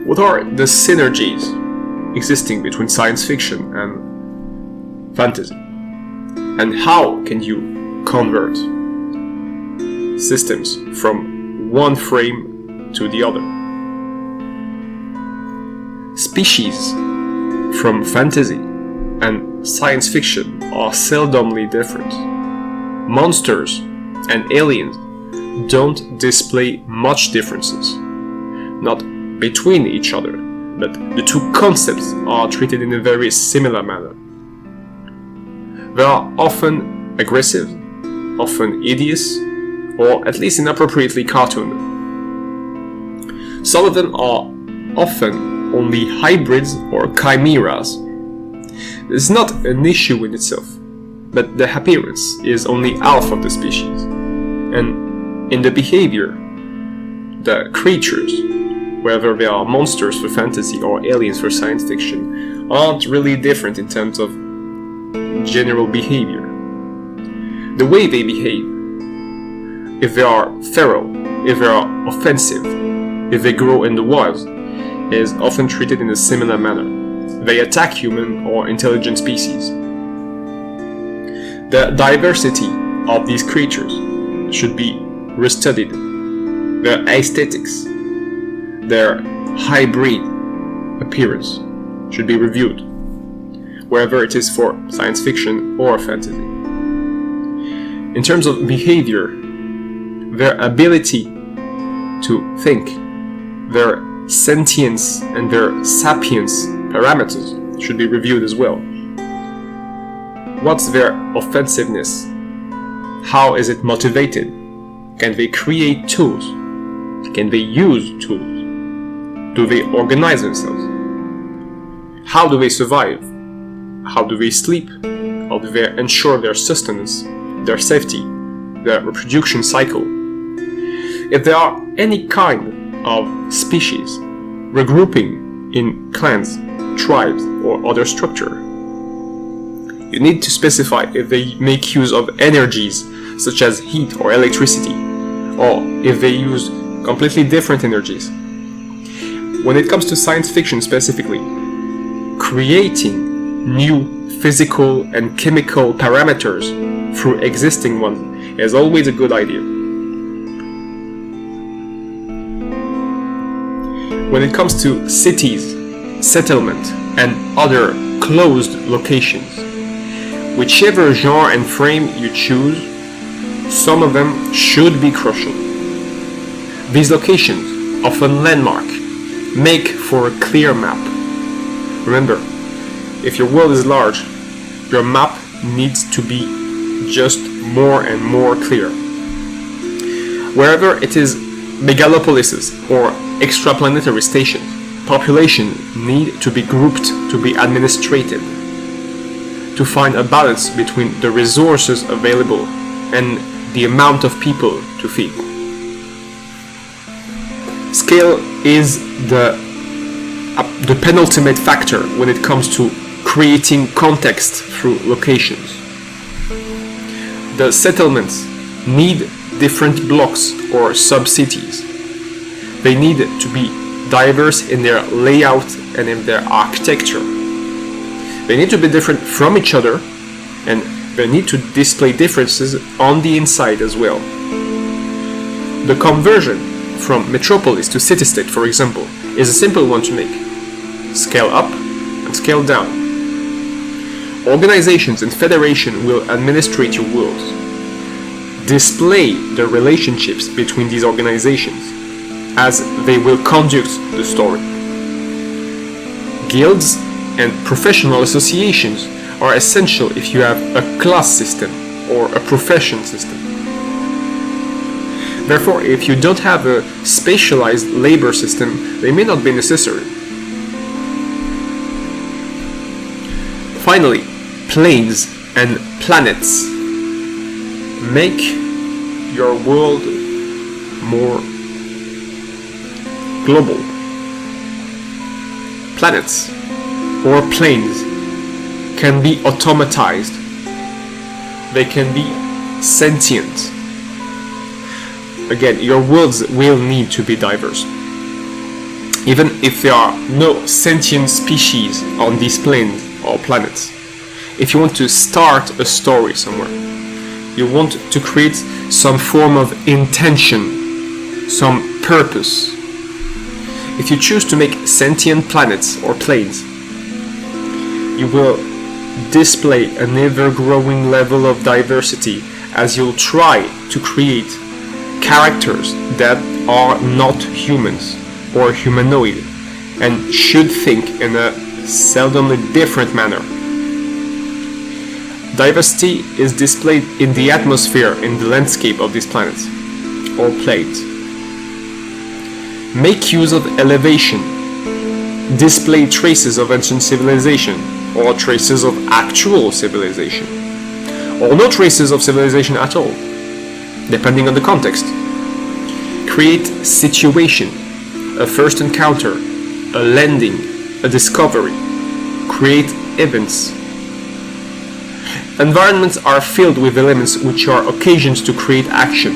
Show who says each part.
Speaker 1: What are the synergies existing between science fiction and fantasy? And how can you convert systems from one frame to the other? Species from fantasy and science fiction are seldomly different. Monsters and aliens don't display much differences, not between each other, but the two concepts are treated in a very similar manner. They are often aggressive, often hideous, or at least inappropriately cartoon. Some of them are often only hybrids or chimeras. It's not an issue in itself, but the appearance is only half of the species. And in the behavior, the creatures, whether they are monsters for fantasy or aliens for science fiction, aren't really different in terms of general behavior. The way they behave, if they are feral, if they are offensive, if they grow in the wilds, is often treated in a similar manner. They attack human or intelligent species. The diversity of these creatures should be restudied. Their aesthetics, their hybrid appearance should be reviewed, whether it is for science fiction or fantasy. In terms of behavior, their ability to think, their sentience and their sapience parameters should be reviewed as well. What's their offensiveness? How is it motivated? Can they create tools? Can they use tools? Do they organize themselves? How do they survive? How do they sleep? How do they ensure their sustenance, their safety, their reproduction cycle? If there are any kind of species regrouping in clans, tribes, or other structure, you need to specify if they make use of energies such as heat or electricity, or if they use completely different energies. When it comes to science fiction specifically, creating new physical and chemical parameters through existing ones is always a good idea. When it comes to cities, settlement, and other closed locations, whichever genre and frame you choose, some of them should be crucial. These locations, often landmark, make for a clear map. Remember, if your world is large, your map needs to be just more and more clear. Wherever it is megalopolises or extraplanetary stations, population need to be grouped to be administrated, to find a balance between the resources available and the amount of people to feed. Scale is the penultimate factor when it comes to creating context through locations. The settlements need different blocks or sub-cities. They need to be diverse in their layout and in their architecture. They need to be different from each other, and they need to display differences on the inside as well. The conversion from metropolis to city-state, for example, is a simple one to make. Scale up and scale down. Organizations and federations will administrate your worlds. Display the relationships between these organizations, as they will conduct the story. Guilds and professional associations are essential if you have a class system or a profession system. Therefore, if you don't have a specialized labor system, they may not be necessary. Finally, planes and planets make your world more global. Planets or planes can be automatized. They can be sentient. Again, your worlds will need to be diverse. even if there are no sentient species on these planes or planets. If you want to start a story somewhere, you want to create some form of intention, some purpose. If you choose to make sentient planets or planes, you will display an ever-growing level of diversity as you'll try to create characters that are not humans or humanoid and should think in a seldomly different manner. Diversity is displayed in the atmosphere, in the landscape of these planets or planes. Make use of elevation. Display traces of ancient civilization or traces of actual civilization, or no traces of civilization at all, depending on the context. Create situation, a first encounter, a landing, a discovery. Create events. Environments are filled with elements which are occasions to create action.